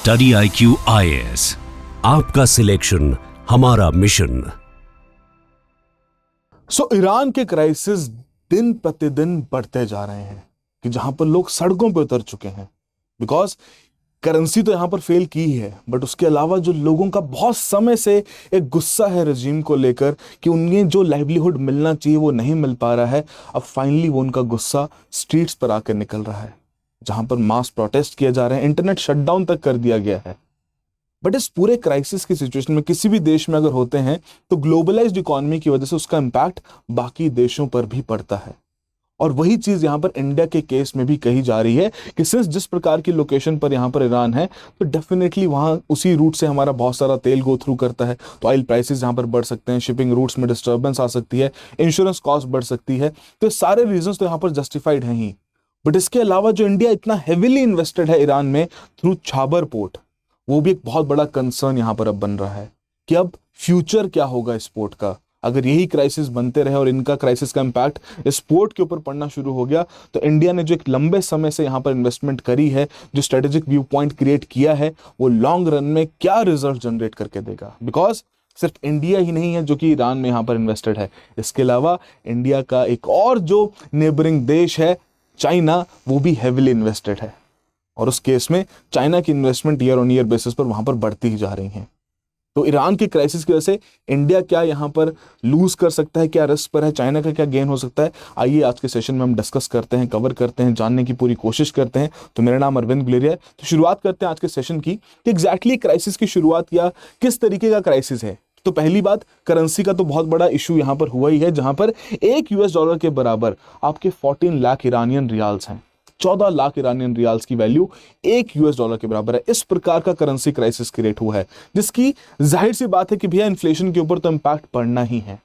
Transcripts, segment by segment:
Study IQ IAS, आपका selection हमारा mission. Iran के क्राइसिस दिन प्रतिदिन बढ़ते जा रहे हैं कि जहां पर लोग सड़कों पे उतर चुके हैं। बिकॉज करेंसी तो यहां पर फेल की ही है, बट उसके अलावा जो लोगों का बहुत समय से एक गुस्सा है रजीम को लेकर कि उन्हें जो लाइवलीहुड मिलना चाहिए वो नहीं मिल पा रहा है। अब फाइनली वो उनका गुस्सा स्ट्रीट्स पर आकर निकल रहा है, जहां पर मास प्रोटेस्ट किए जा रहे हैं, इंटरनेट शटडाउन तक कर दिया गया है। बट इस पूरे क्राइसिस की सिचुएशन में किसी भी देश में अगर होते हैं तो ग्लोबलाइज्ड इकोनॉमी की वजह से उसका इंपैक्ट बाकी देशों पर भी पड़ता है। और वही चीज यहां पर इंडिया के केस में भी कही जा रही है कि सिंस जिस प्रकार की लोकेशन पर यहां पर ईरान है, तो डेफिनेटली वहां उसी रूट से हमारा बहुत सारा तेल गो थ्रू करता है, तो ऑयल प्राइसेस यहां पर बढ़ सकते हैं, शिपिंग रूट्स में डिस्टर्बेंस आ सकती है, इंश्योरेंस कॉस्ट बढ़ सकती है। तो सारे रीजंस तो यहां पर जस्टिफाइड हैं ही। बट इसके अलावा जो इंडिया इतना हेविली इन्वेस्टेड है ईरान में थ्रू छाबर पोर्ट, वो भी एक बहुत बड़ा कंसर्न यहां पर अब बन रहा है कि अब फ्यूचर क्या होगा इस पोर्ट का। अगर यही क्राइसिस बनते रहे और इनका क्राइसिस का इंपैक्ट इस पोर्ट के ऊपर पड़ना शुरू हो गया, तो इंडिया ने जो एक लंबे समय से यहां पर इन्वेस्टमेंट करी है, जो स्ट्रेटेजिक व्यू पॉइंट क्रिएट किया है, वो लॉन्ग रन में क्या रिजल्ट जनरेट करके देगा। बिकॉज सिर्फ इंडिया ही नहीं है जो कि ईरान में यहां पर इन्वेस्टेड है, इसके अलावा इंडिया का एक और जो नेबरिंग देश है चाइना, वो भी हेविली इन्वेस्टेड है। और उस केस में चाइना की investment year on year basis पर वहां पर बढ़ती ही जा रही हैं। तो ईरान के क्राइसिस की वजह से इंडिया क्या यहां पर लूज कर सकता है, क्या रिस्क पर है, चाइना का क्या गेन हो सकता है, आइए आज के सेशन में हम डिस्कस करते हैं, कवर करते हैं, जानने की पूरी कोशिश करते हैं। तो मेरा नाम अरविंद गुलेरिया है। तो शुरुआत करते हैं आज के सेशन की कि एग्जैक्टली क्राइसिस की शुरुआत या किस तरीके का क्राइसिस है। तो पहली बात, करेंसी का तो बहुत बड़ा इशू यहां पर हुआ ही है, जहां पर $1 के बराबर आपके 14 लाख ईरानियन रियाल्स हैं। 14 लाख ईरानियन रियाल्स की वैल्यू $1 के बराबर है। इस प्रकार का करेंसी क्राइसिस क्रिएट हुआ है, जिसकी जाहिर सी बात है कि भैया इन्फ्लेशन के ऊपर तो इंपैक्ट पड़ना ही है।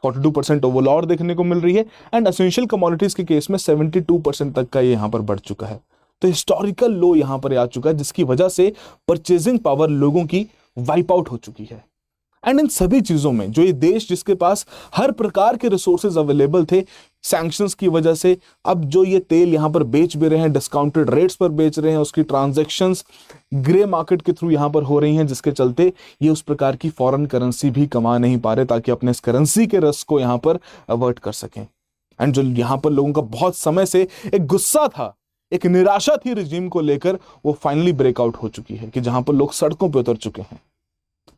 42% ओवरलॉड देखने को मिल रही है एंड एसेंशियल कमोडिटीज के केस में 72% तक का ये यहां पर बढ़ चुका है। तो हिस्टोरिकल लो यहां पर आ चुका है, जिसकी वजह से परचेजिंग पावर लोगों की वाइप आउट हो चुकी है। एंड इन सभी चीजों में जो ये देश जिसके पास हर प्रकार के रिसोर्सेज अवेलेबल थे, सैंक्शंस की वजह से अब जो ये तेल यहां पर बेच भी रहे हैं, डिस्काउंटेड रेट्स पर बेच रहे हैं, उसकी ट्रांजैक्शंस ग्रे मार्केट के थ्रू यहां पर हो रही हैं, जिसके चलते ये उस प्रकार की फॉरेन करेंसी भी कमा नहीं पा रहे ताकि अपने इस करेंसी के रिस्क को यहां पर अवॉइड कर सकें। एंड जो यहां पर लोगों का बहुत समय से एक गुस्सा था, एक निराशा थी रिजीम को लेकर, वो फाइनली ब्रेकआउट हो चुकी है कि जहां पर लोग सड़कों पर उतर चुके हैं।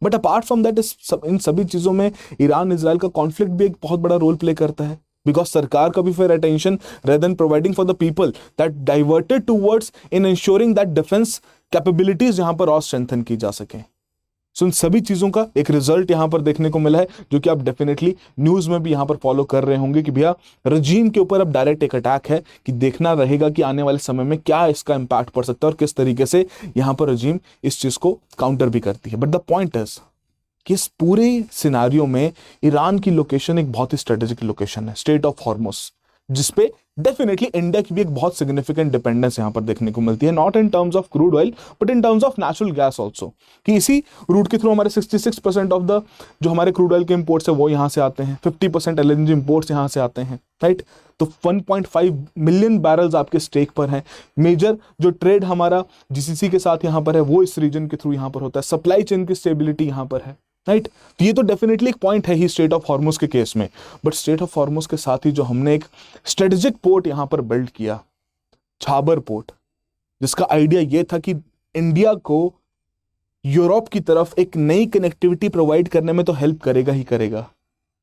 बट अपार्ट फ्रॉम दैट, इन सभी चीजों में ईरान इजराइल का कॉन्फ्लिक्ट भी एक बहुत बड़ा रोल प्ले करता है। बिकॉज सरकार का भी फिर attention rather than providing for the people that diverted towards in ensuring that defence capabilities यहां पर और स्ट्रेंथन की जा सके। सो इन सभी चीजों का एक रिजल्ट यहां पर देखने को मिला है, जो कि आप डेफिनेटली न्यूज में भी यहां पर फॉलो कर रहे होंगे कि भैया रजीम के ऊपर अब डायरेक्ट एक अटैक है, कि देखना रहेगा कि आने वाले समय में क्या इसका इंपैक्ट पड़ सकता है और किस तरीके से यहां पर रजीम इस चीज को काउंटर भी करती है। बट द पॉइंट इज कि इस पूरे सिनारियो में ईरान की लोकेशन एक बहुत ही स्ट्रेटेजिक लोकेशन है, स्ट्रेट ऑफ हॉर्मुज, जिसपे डेफिनेटली इंडिया की भी एक बहुत सिग्निफिकेंट डिपेंडेंस यहां पर देखने को मिलती है, not in terms of crude oil but in terms of natural gas also, कि इसी रूट के थ्रू हमारे 66% ऑफ द जो हमारे क्रूड ऑयल के इंपोर्ट्स है वो यहां से आते हैं, 50% LNG इंपोर्ट्स यहां से आते हैं, राइट। तो 1.5 मिलियन बैरल्स आपके स्टेक पर हैं। मेजर जो ट्रेड हमारा GCC के साथ यहां पर है वो इस रीजन के थ्रू यहां पर होता है, सप्लाई चेन की स्टेबिलिटी यहां पर है, राइट। तो ये तो डेफिनेटली एक पॉइंट है ही स्ट्रेट ऑफ हॉर्मुज के केस में। बट स्ट्रेट ऑफ हॉर्मुज के साथ ही जो हमने एक स्ट्रेटेजिक पोर्ट यहां पर बिल्ड किया, छाबर पोर्ट, जिसका आइडिया ये था कि इंडिया को यूरोप की तरफ एक नई कनेक्टिविटी प्रोवाइड करने में तो हेल्प करेगा ही करेगा,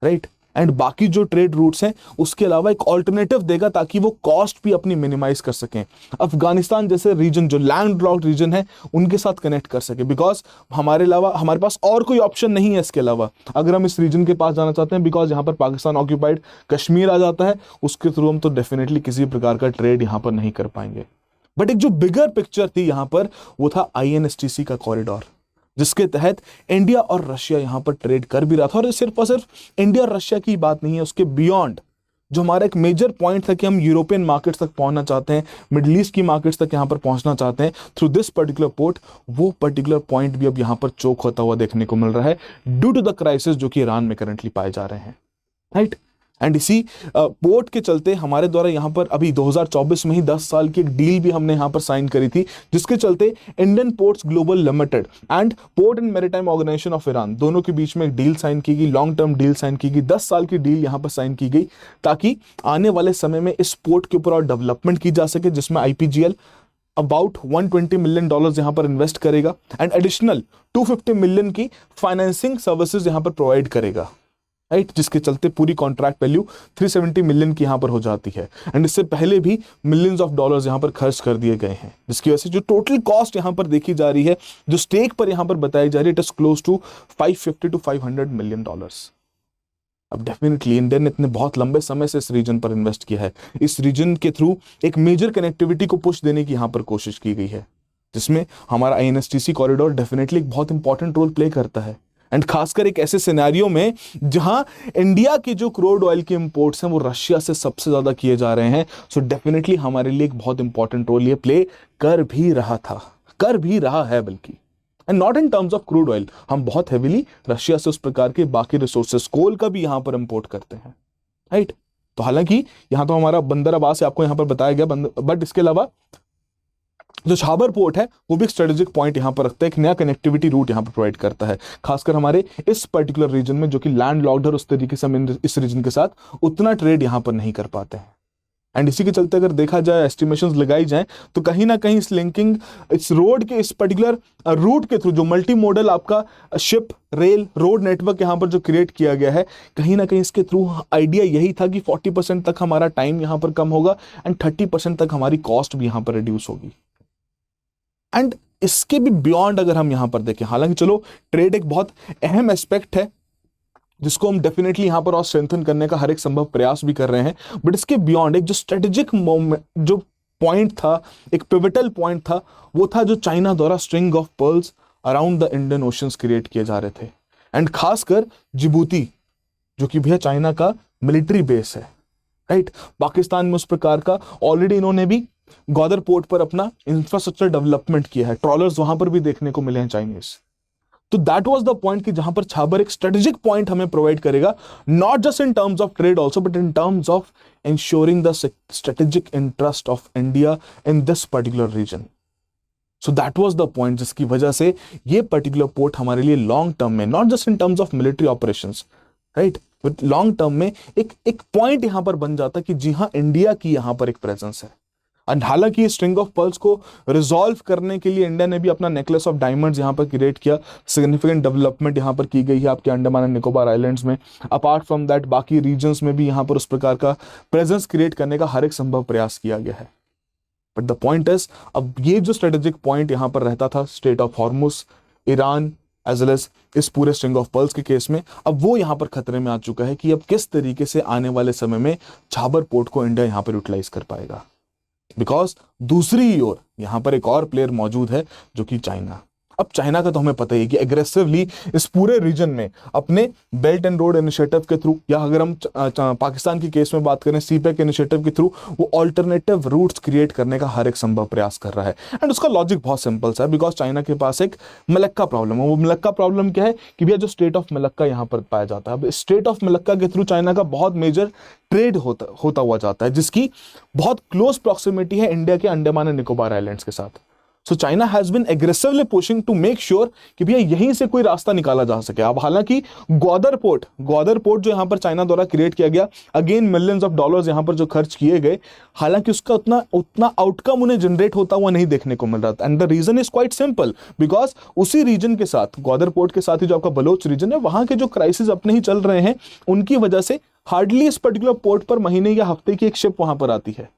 राइट। एंड बाकी जो ट्रेड रूट्स हैं उसके अलावा एक ऑल्टरनेटिव देगा ताकि वो कॉस्ट भी अपनी मिनिमाइज कर सकें, अफगानिस्तान जैसे रीजन जो लैंड लॉक्ड रीजन है उनके साथ कनेक्ट कर सके। बिकॉज हमारे पास और कोई ऑप्शन नहीं है इसके अलावा, अगर हम इस रीजन के पास जाना चाहते हैं, बिकॉज यहाँ पर पाकिस्तान ऑक्यूपाइड कश्मीर आ जाता है, उसके थ्रू हम तो डेफिनेटली किसी प्रकार का ट्रेड यहाँ पर नहीं कर पाएंगे। बट एक जो बिगर पिक्चर थी यहाँ पर, वो था INSTC का कॉरिडोर, जिसके तहत इंडिया और रशिया यहां पर ट्रेड कर भी रहा था। और सिर्फ इंडिया और रशिया की बात नहीं है, उसके बियॉन्ड जो हमारा एक मेजर पॉइंट था कि हम यूरोपियन मार्केट्स तक पहुंचना चाहते हैं, मिडिल ईस्ट की मार्केट्स तक यहां पर पहुंचना चाहते हैं थ्रू दिस पर्टिकुलर पोर्ट, वो पर्टिकुलर पॉइंट भी अब यहां पर चोक होता हुआ देखने को मिल रहा है ड्यू टू द क्राइसिस जो कि ईरान में करंटली पाए जा रहे हैं, राइट। एंड इसी पोर्ट के चलते हमारे द्वारा यहाँ पर अभी 2024 में ही 10 साल की एक डील भी हमने यहाँ पर साइन करी थी, जिसके चलते Indian Ports Global Limited and Port and Maritime Organization of Iran दोनों के बीच में एक डील साइन की गई, लॉन्ग टर्म डील साइन की गई, 10 साल की डील यहाँ पर साइन की गई, ताकि आने वाले समय में इस पोर्ट के ऊपर और डेवलपमेंट की जा सके, जिसमें IPGL अबाउट $120 मिलियन यहाँ पर इन्वेस्ट करेगा एंड एडिशनल 250 मिलियन की फाइनेंसिंग सर्विसेज यहाँ पर प्रोवाइड करेगा, राइट, जिसके चलते पूरी कॉन्ट्रैक्ट वैल्यू 370 मिलियन की यहाँ पर हो जाती है। एंड इससे पहले भी मिलियंस ऑफ डॉलर्स यहाँ पर खर्च कर दिए गए हैं, जिसकी वजह से जो टोटल कॉस्ट यहाँ पर देखी जा रही है, जो स्टेक पर यहाँ पर बताई जा रही है, it is close to 550 to 500 million dollars. अब डेफिनेटली इंडिया ने इतने बहुत लंबे समय से इस रीजन पर इन्वेस्ट किया है, इस रीजन के थ्रू एक मेजर कनेक्टिविटी को पुश देने की यहाँ पर कोशिश की गई है, जिसमें हमारा INSTC कॉरिडोर डेफिनेटली एक बहुत इंपॉर्टेंट रोल प्ले करता है। एंड खासकर एक ऐसे सिनेरियो में जहां इंडिया के जो क्रूड ऑयल के इंपोर्ट्स हैं वो रशिया से सबसे ज्यादा किए जा रहे हैं, सो डेफिनेटली हमारे लिए एक बहुत इंपॉर्टेंट रोल ये प्ले कर भी रहा है बल्कि, and not in terms of crude oil, हम बहुत हेविली रशिया से उस प्रकार के बाकी रिसोर्सेस, कोल का भी यहां पर इंपोर्ट करते हैं, राइट। तो हालांकि यहां तो हमारा बंदर अब्बास आपको यहां पर बताया गया, बट इसके अलावा जो छाबर पोर्ट है वो भी एक स्ट्रेटेजिक पॉइंट यहां पर रखता है, एक नया कनेक्टिविटी रूट यहां पर प्रोवाइड करता है, खासकर हमारे इस पर्टिकुलर रीजन में जो कि लैंड लॉक्ड है, उस तरीके से हम इस रीजन के साथ उतना ट्रेड यहां पर नहीं कर पाते हैं। एंड इसी के चलते अगर देखा जाए, एस्टिमेशंस लगाई जाए, तो कहीं ना कहीं इस लिंकिंग, इस रोड के, इस पर्टिकुलर रूट के थ्रू जो मल्टी मॉडल आपका शिप रेल रोड नेटवर्क यहां पर जो क्रिएट किया गया है, कहीं ना कहीं इसके थ्रू आइडिया यही था कि 40% तक हमारा टाइम यहां पर कम होगा एंड 30% तक हमारी कॉस्ट भी यहां पर रिड्यूस होगी। एंड इसके भी बियॉन्ड अगर हम यहां पर देखें, हालांकि चलो ट्रेड एक बहुत अहम एस्पेक्ट है जिसको हम डेफिनेटली यहां पर और स्ट्रेंथन करने का हर एक संभव प्रयास भी कर रहे हैं, बट इसके बियॉन्ड एक जो स्ट्रेटेजिक मोमेंट, जो पॉइंट था, एक पिवटल पॉइंट था, वो था जो चाइना द्वारा string of pearls around the Indian oceans create किए जा रहे थे। एंड खासकर जिबूती, जो कि भैया चाइना का मिलिट्री बेस है, राइट। पाकिस्तान में उस प्रकार का ऑलरेडी इन्होंने भी ग्वादर पोर्ट पर अपना इंफ्रास्ट्रक्चर डेवलपमेंट किया है, ट्रॉलर्स वहां पर भी देखने को मिले हैं चाइनीज। तो दैट वाज द पॉइंट कि जहां पर छाबर एक स्ट्रेटेजिक पॉइंट हमें प्रोवाइड करेगा, not just in terms of trade also, but in terms of ensuring the strategic interest of India in this particular region. So that was the point जिसकी वजह से ये particular port हमारे लिए long term में, not just in terms of military operations, right, but long term में एक point यहाँ पर बन जाता कि जी हाँ, इंडिया की यहाँ पर एक प्रेजेंस है। एंड हालांकि स्ट्रिंग ऑफ पर्ल्स को रिजॉल्व करने के लिए इंडिया ने भी अपना नेकलेस ऑफ डायमंड्स यहाँ पर क्रिएट किया, सिग्निफिकेंट डेवलपमेंट यहाँ पर की गई है आपके अंडमान एंड निकोबार आइलैंड्स में। अपार्ट फ्रॉम दैट बाकी रीजन्स में भी यहाँ पर उस प्रकार का प्रेजेंस क्रिएट करने का हर एक संभव प्रयास किया गया है। बट द पॉइंट इज, अब ये जो स्ट्रेटेजिक पॉइंट यहाँ पर रहता था Strait of Hormuz, Iran as well as इस पूरे स्ट्रिंग ऑफ पर्ल्स के केस में, अब वो यहाँ पर खतरे में आ चुका है कि अब किस तरीके से आने वाले समय में छाबर पोर्ट को इंडिया यहाँ पर यूटिलाइज कर पाएगा। बिकॉज दूसरी ओर यहां पर एक और प्लेयर मौजूद है जो कि चाइना। अब चाइना का तो हमें पता ही है कि एग्रेसिवली इस पूरे रीजन में अपने बेल्ट एंड रोड इनिशिएटिव के थ्रू, या अगर हम पाकिस्तान की केस में बात करें सीपैक इनिशिएटिव के थ्रू, वो ऑल्टरनेटिव रूट्स क्रिएट करने का हर एक संभव प्रयास कर रहा है। एंड उसका लॉजिक बहुत सिंपल सा है, बिकॉज चाइना के पास एक मलक्का प्रॉब्लम है। वो मलक्का प्रॉब्लम क्या है कि भैया जो स्टेट ऑफ मलक्का यहाँ पर पाया जाता है, अब स्टेट ऑफ मलक्का के थ्रू चाइना का बहुत मेजर ट्रेड होता हुआ जाता है, जिसकी बहुत क्लोज प्रॉक्सिमिटी है इंडिया के अंडमान एंड निकोबार आइलैंड्स के साथ। So China has been aggressively pushing to make sure कि भैया यहीं से कोई रास्ता निकाला जा सके। अब हालांकि ग्वादर पोर्ट जो यहां पर चाइना द्वारा क्रिएट किया गया, अगेन मिलियंस ऑफ डॉलर्स यहां पर जो खर्च किए गए, हालांकि उसका उतना आउटकम उन्हें जनरेट होता हुआ नहीं देखने को मिल रहा था। And the reason is quite simple, because उसी रीजन के साथ, ग्वादर पोर्ट के साथ ही जो आपका बलोच रीजन है, वहां के जो क्राइसिस अपने ही चल रहे हैं, उनकी वजह से हार्डली इस पर्टिकुलर पोर्ट पर महीने या हफ्ते की एक शिप वहां पर आती है,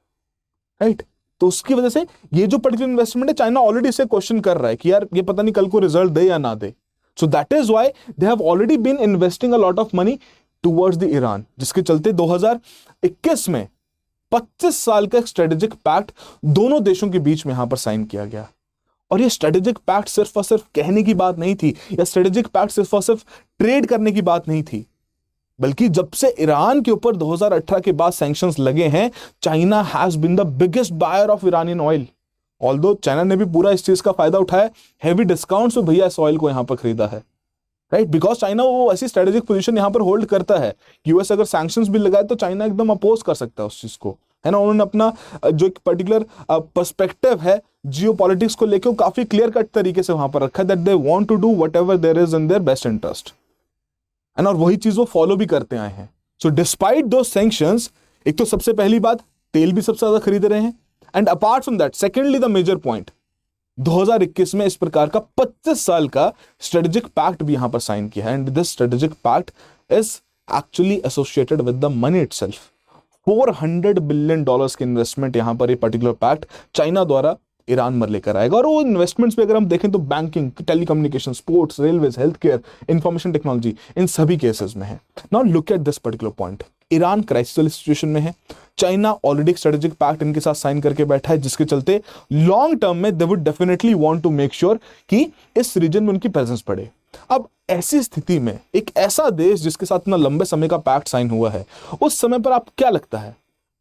राइट। तो उसकी वजह से ये जो पर्टिकुलर इन्वेस्टमेंट है, चाइना ऑलरेडी इसे क्वेश्चन कर रहा है कि यार ये पता नहीं कल को रिजल्ट दे या ना दे। So that is why they have already been investing a lot of money towards the Iran, जिसके चलते 2021 में 25 साल का स्ट्रेटेजिक पैक्ट दोनों देशों के बीच में यहां पर साइन किया गया। और ये स्ट्रेटेजिक पैक्ट सिर्फ और सिर्फ कहने की बात नहीं थी, या स्ट्रेटेजिक पैक्ट सिर्फ और सिर्फ ट्रेड करने की बात नहीं थी, बल्कि जब से ईरान के ऊपर 2018 के बाद सैंक्शंस लगे हैं, China has been the biggest buyer of Iranian oil. Although China ने भी पूरा इस चीज का फायदा उठाया, हेवी डिस्काउंट्स में भैया इस ऑयल को यहां पर खरीदा है। राइट, बिकॉज चाइना वो ऐसी स्ट्रेटेजिक पोजीशन यहां पर होल्ड करता है, यूएस अगर सैंक्शंस भी लगाए तो चाइना एकदम अपोज कर सकता है उस चीज को, है ना। उन्होंने अपना जो एक पर्टिकुलर पर्सपेक्टिव है जियोपॉलिटिक्स को लेकर, वो काफी क्लियर कट तरीके से वहां पर रखा है, that they want to do whatever there is in their best interest, and और वही चीज वो फॉलो भी करते आए हैं। सो डिस्पाइट दो सैंक्शंस, एक तो सबसे पहली बात तेल भी सबसे ज्यादा खरीद रहे हैं, and apart from that secondly the major point, 2021 में इस प्रकार का 25 साल का स्ट्रेटेजिक पैक्ट भी यहां पर साइन किया है, and this strategic pact is actually associated with the money itself. $400 billion के इन्वेस्टमेंट यहां पर ये पर्टिकुलर पैक्ट चाइना द्वारा ईरान में लेकर आएगा, और वो इन्वेस्टमेंट्स पे अगर हम देखें तो banking, telecommunication, sports, railways, health care, information technology, इन सभी केसेस में है। Now look at this particular point, Iran crisis वाली सिचुएशन में है, चाइना ऑलरेडी स्ट्रेटेजिक पैक्ट इनके साथ साइन करके बैठा है, जिसके चलते लॉन्ग टर्म में they would definitely want to make sure कि इस रीजन में उनकी प्रेजेंस बढ़े। अब ऐसी स्थिति में एक ऐसा देश जिसके साथ इतना लंबे समय का पैक्ट साइन हुआ है, उस समय पर आप क्या लगता है,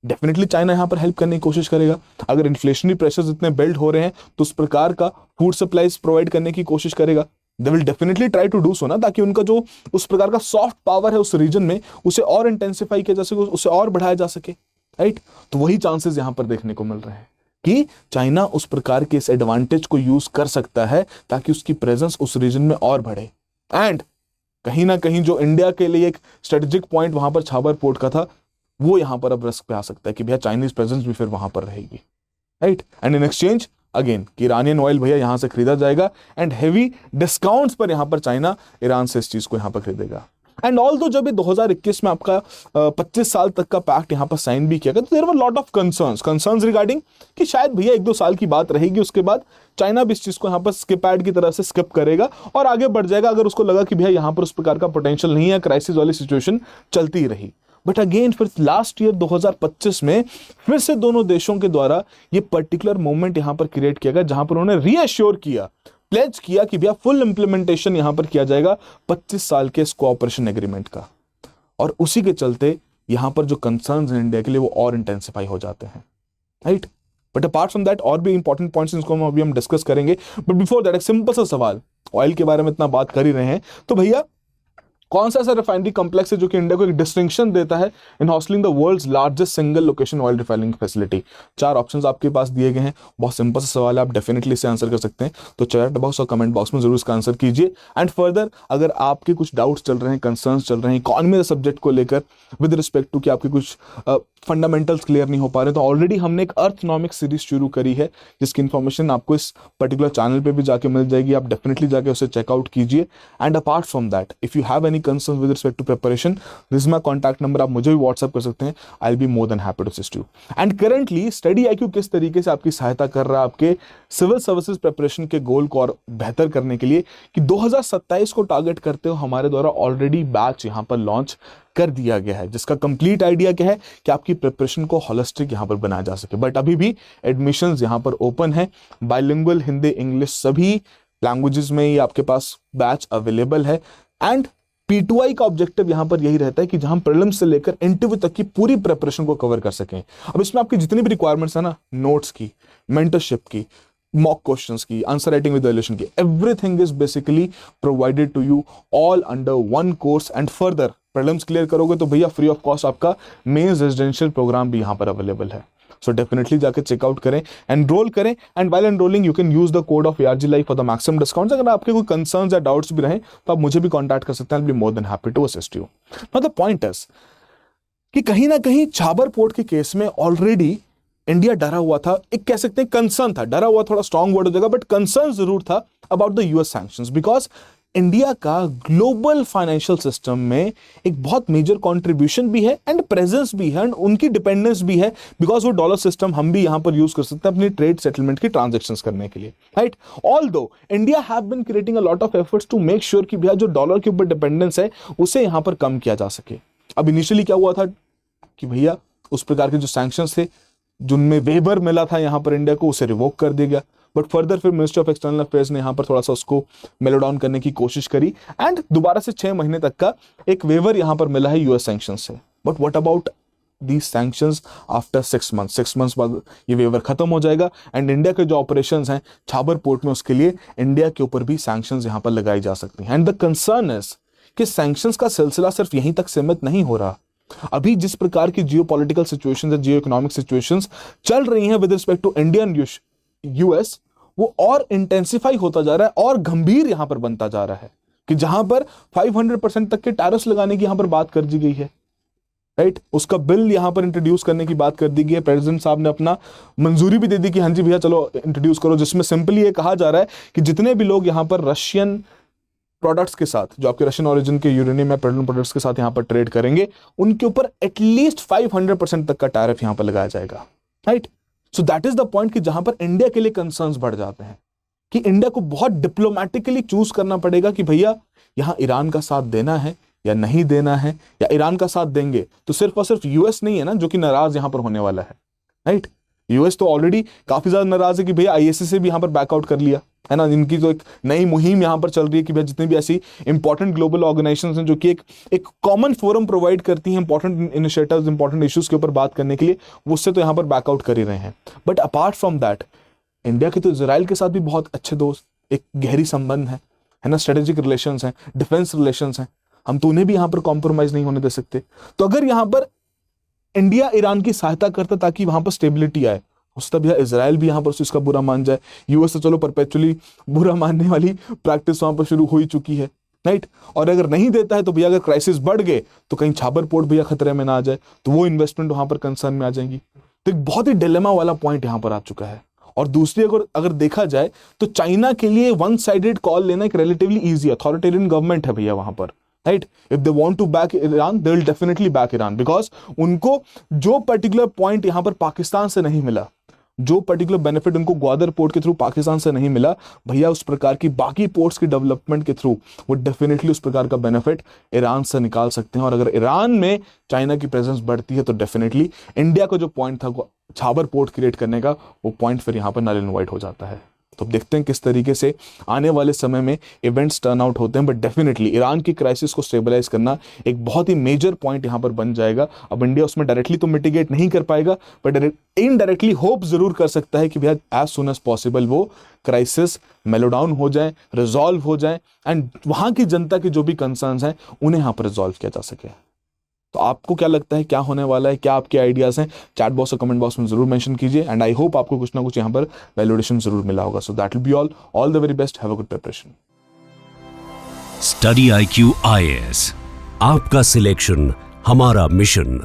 डेफिनेटली चाइना यहां पर हेल्प करने की कोशिश करेगा। अगर इन्फ्लेशनरी प्रेशर्स इतने बिल्ड हो रहे हैं तो उस प्रकार का फूड सप्लाईज प्रोवाइड करने की कोशिश करेगा, they will definitely try to do so ना, ताकि उनका जो उस प्रकार का सॉफ्ट पावर है उस रीजन में उसे और इंटेंसिफाई किया जा सके, उसे और बढ़ाया जा सके, राइट। तो वही चांसेस यहां पर देखने को मिल रहे हैं कि चाइना उस प्रकार के इस एडवांटेज को यूज कर सकता है ताकि उसकी प्रेजेंस उस रीजन में और बढ़े। एंड कहीं ना कहीं जो इंडिया के लिए एक स्ट्रेटेजिक पॉइंट वहां पर छाबर पोर्ट का था, वो यहां पर अब रिस्क पे आ सकता है कि भैया चाइनीज प्रेजेंस भी फिर वहां पर रहेगी, right. And in exchange again कि ईरानियन ऑयल भैया यहां से खरीदा जाएगा, एंड हेवी डिस्काउंट्स पर यहां पर चाइना ईरान से इस चीज को यहां पर खरीदेगा। एंड ऑल्दो जब ये 2021 में आपका 25 साल तक का पैक्ट यहां पर साइन भी किया गया, तो there were lot of concerns regarding कि शायद भैया 1-2 साल की बात रहेगी, उसके बाद चाइना भी इस चीज को यहां पर स्किप ऐड की तरह से स्किप करेगा और आगे बढ़ जाएगा, अगर उसको लगा कि भैया यहां पर उस प्रकार का पोटेंशियल नहीं है, क्राइसिस वाली सिचुएशन चलती ही रही। बट अगेन फिर लास्ट ईयर 2025 में फिर से दोनों देशों के द्वारा ये पर्टिकुलर मोमेंट यहां पर क्रिएट किया गया, जहां पर उन्होंने रीअश्योर किया, प्लेज किया कि भैया फुल इंप्लीमेंटेशन यहां पर किया जाएगा 25 साल के इस कोऑपरेशन एग्रीमेंट का। और उसी के चलते यहां पर जो कंसर्न्स हैं इंडिया के लिए वो और इंटेंसिफाई हो जाते हैं, right. But apart from that और भी इंपॉर्टेंट पॉइंट्स इसको हम अभी डिस्कस करेंगे। बट बिफोर दैट एक सिंपल सा सवाल, ऑयल के बारे में इतना बात कर ही रहे हैं तो भैया कौन सा ऐसा रिफाइनरी कॉम्प्लेक्स है जो कि इंडिया को एक डिस्टिंक्शन देता है in hosting the world's largest single location oil refining facility? 4 options आपके पास दिए गए हैं, बहुत सिंपल सा सवाल है, आप डेफिनेटली इसे आंसर कर सकते हैं, तो चैट बॉक्स और कमेंट बॉक्स में जरूर इसका आंसर कीजिए। एंड फर्दर अगर आपके कुछ डाउट्स चल रहे हैं, कंसर्न्स चल रहे हैं इकोनॉमी सब्जेक्ट को लेकर विद रिस्पेक्ट टू कि आपके कुछ फंडामेंटल्स क्लियर नहीं हो पा रहे, तो ऑलरेडी हमने एक अर्थनॉमिक सीरीज शुरू करी है जिसकी इन्फॉर्मेशन आपको इस पर्टिकुलर चैनल पे भी जाके मिल जाएगी, आप डेफिनेटली जाके उसे चेकआउट कीजिए। And apart from that if you have any concern with respect to preparation, this is my contact number, आप मुझे भी व्हाट्सएप कर सकते हैं, I will be more than happy to assist you. And currently study IQ किस तरीके से आपकी सहायता कर रहा है आपके सिविल सर्विसेज प्रिपरेशन के गोल को और बेहतर करने के लिए, कि 2027 को टारगेट करते हो हमारे द्वारा ऑलरेडी बैच यहां पर लॉन्च कर दिया गया है, जिसका कंप्लीट आइडिया क्या है कि आपकी प्रिपरेशन को होलिस्टिक यहां पर बनाया जा सके। बट अभी भी एडमिशंस यहां पर ओपन है, बाइलिंगुअल हिंदी इंग्लिश सभी लैंग्वेजेस में ये आपके पास बैच अवेलेबल है। एंड P2I का ऑब्जेक्टिव यहां पर यही रहता है कि जहां प्रीलिम्स से लेकर इंटरव्यू तक की पूरी प्रिपरेशन को कवर कर सकें। अब इसमें आपकी जितनी भी रिक्वायरमेंट्स है ना, नोट्स की, मेंटरशिप की, मॉक क्वेश्चंस की, आंसर राइटिंग विद रिलेशन की, everything is basically provided to you all under one course. And further prelims clear करोगे तो भैया फ्री ऑफ कॉस्ट आपका मेंस रेजिडेंशियल प्रोग्राम भी यहां पर अवेलेबल है। सो डेफिनेटली जाके चेकआउट करें, एनरोल करें, and while enrolling you can use the code of ARG Live for the maximum discount. अगर आपके कोई कंसर्न्स या डाउट्स भी रहे तो आप मुझे भी कॉन्टैक्ट कर सकते हैं, I will be more than happy to assist you. Now the point is कि कहीं ना कहीं छाबर पोर्ट के केस में ऑलरेडी इंडिया डरा हुआ था, एक कह सकते हैं कंसर्न था, डरा हुआ थोड़ा स्ट्रॉन्ग वर्ड हो जाएगा, बट कंसर्न जरूर था about the US sanctions, because India का ग्लोबल फाइनेंशियल सिस्टम में एक बहुत मेजर कंट्रीब्यूशन भी है एंड प्रेजेंस भी है एंड उनकी डिपेंडेंस भी है, बिकॉज वो डॉलर सिस्टम हम भी यहां पर यूज कर सकते हैं अपनी ट्रेड सेटलमेंट की ट्रांजैक्शंस करने के लिए, right. Although India have been creating a lot of efforts to make sure कि भैया जो डॉलर के ऊपर डिपेंडेंस है उसे यहां पर कम किया जा सके। अब इनिशियली क्या हुआ था कि भैया उस प्रकार के जो सैंक्शंस थे जिनमें वेबर मिला था यहां पर इंडिया को, उसे रिवोक कर दिया गया। बट फर्दर फिर मिनिस्ट्री ऑफ एक्सटर्नल अफेयर्स ने यहां पर थोड़ा सा उसको मेलो डाउन करने की कोशिश करी एंड दोबारा से 6 महीने तक का एक वेवर यहां पर मिला है US सैंक्शन से। But what about the sanctions after 6 months। 6 months बाद ये वेवर खत्म हो जाएगा एंड इंडिया के जो ऑपरेशंस हैं छाबर पोर्ट में, उसके लिए इंडिया के ऊपर भी सैंक्शंस यहां पर लगाई जा सकती हैं। एंड द कंसर्न इज कि सैंक्शंस का सिलसिला सिर्फ यहीं तक सीमित नहीं हो रहा। अभी जिस प्रकार की जियोपॉलिटिकल सिचुएशंस या जियो इकोनॉमिक सिचुएशंस चल रही हैं with respect to India and US, वो और इंटेंसिफाई होता जा रहा है और गंभीर यहां पर बनता जा रहा है कि जहां पर 500% तक के टैरिफ्स लगाने की यहां पर बात कर दी गई है, राइट। उसका बिल यहां पर इंट्रोड्यूस करने की बात कर दी गई है। प्रेसिडेंट साहब ने अपना मंजूरी भी दे दी कि हाँ जी भैया चलो इंट्रोड्यूस करो, जिसमें सिंपली ये कहा जा रहा है कि जितने भी लोग यहां पर रशियन प्रोडक्ट्स के साथ, जो आपके रशियन ओरिजिन के यूरेनियम या पेट्रोलियम प्रोडक्ट्स के साथ यहां पर ट्रेड करेंगे, उनके ऊपर एटलीस्ट 500% तक का टैरिफ यहां पर लगाया जाएगा, right. So that is the point कि जहां पर इंडिया के लिए कंसर्न्स बढ़ जाते हैं कि इंडिया को बहुत डिप्लोमेटिकली चूज करना पड़ेगा कि भैया यहां ईरान का साथ देना है या नहीं देना है, या ईरान का साथ देंगे तो सिर्फ और सिर्फ यूएस नहीं है ना जो कि नाराज यहां पर होने वाला है, राइट। यूएस तो ऑलरेडी काफी ज्यादा नाराज है कि भैया आईएससी से भी यहां पर बैकआउट कर लिया है ना। इनकी तो एक नई मुहिम यहां पर चल रही है कि भैया जितनी भी ऐसी इंपॉर्टेंट ग्लोबल ऑर्गेनाइजेशंस हैं जो कि एक कॉमन फोरम प्रोवाइड करती हैं इंपॉर्टेंट इनिशिएटिव्स, इंपॉर्टेंट इश्यूज के ऊपर बात करने के लिए, वो उससे तो यहां पर बैकआउट कर ही रहे हैं। But apart from that India के तो इजराइल के साथ भी बहुत अच्छे दोस्त, एक गहरी संबंध है ना, स्ट्रेटेजिक रिलेशंस हैं, डिफेंस रिलेशंस हैं, हम तो उन्हें भी यहां पर कॉम्प्रोमाइज नहीं होने दे सकते। तो अगर यहां पर इंडिया ईरान की सहायता करता ताकि वहां पर स्टेबिलिटी आए, उसका भी इजराइल भी यहां पर इसका बुरा मान जाए। यूएस तो चलो परपेचुअली बुरा मानने वाली प्रैक्टिस वहां पर शुरू हो ही चुकी है, राइट। और अगर नहीं देता है तो भैया अगर क्राइसिस बढ़ गए तो कहीं छाबर पोर्ट भैया खतरे में ना आ जाए, तो वो इन्वेस्टमेंट वहां पर कंसर्न में आ जाएंगी। तो एक बहुत ही डिलेमा वाला पॉइंट यहां पर आ चुका है। और दूसरी अगर देखा जाए तो चाइना के लिए वन साइडेड कॉल लेना एक रिलेटिवली इजी, अथॉरिटेरियन गवर्नमेंट है भैया वहां पर, right. If they want to back Iran they will definitely back Iran, because उनको जो पर्टिकुलर पॉइंट यहां पर पाकिस्तान से नहीं मिला, जो पर्टिकुलर बेनिफिट उनको ग्वादर पोर्ट के थ्रू पाकिस्तान से नहीं मिला, भैया उस प्रकार की बाकी पोर्ट्स की डेवलपमेंट के थ्रू वो डेफिनेटली उस प्रकार का बेनिफिट ईरान से निकाल सकते हैं। और अगर ईरान में चाइना की प्रेजेंस बढ़ती है तो डेफिनेटली इंडिया का जो पॉइंट था छाबर पोर्ट क्रिएट करने का, वो पॉइंट फिर यहाँ पर नल एंड वाइड हो जाता है। तो अब देखते हैं किस तरीके से आने वाले समय में इवेंट्स टर्न आउट होते हैं। बट डेफिनेटली ईरान की क्राइसिस को स्टेबलाइज करना एक बहुत ही मेजर पॉइंट यहां पर बन जाएगा। अब इंडिया उसमें डायरेक्टली तो मिटिगेट नहीं कर पाएगा, बट इनडायरेक्टली होप जरूर कर सकता है कि भैया एज सुन एज पॉसिबल वो क्राइसिस मेलो डाउन हो जाए, रिजॉल्व हो जाए, एंड वहां की जनता के जो भी कंसर्न्स हैं उन्हें यहां पर रिजॉल्व किया जा सके। तो आपको क्या लगता है क्या होने वाला है, क्या आपके आइडियाज हैं, चैट बॉक्स और कमेंट बॉक्स में जरूर मेंशन कीजिए। एंड आई होप आपको कुछ ना कुछ यहाँ पर वैल्यूएशन जरूर मिला होगा। So that will be all the very best, have a good preparation. Study IQ IAS, आपका सिलेक्शन हमारा मिशन।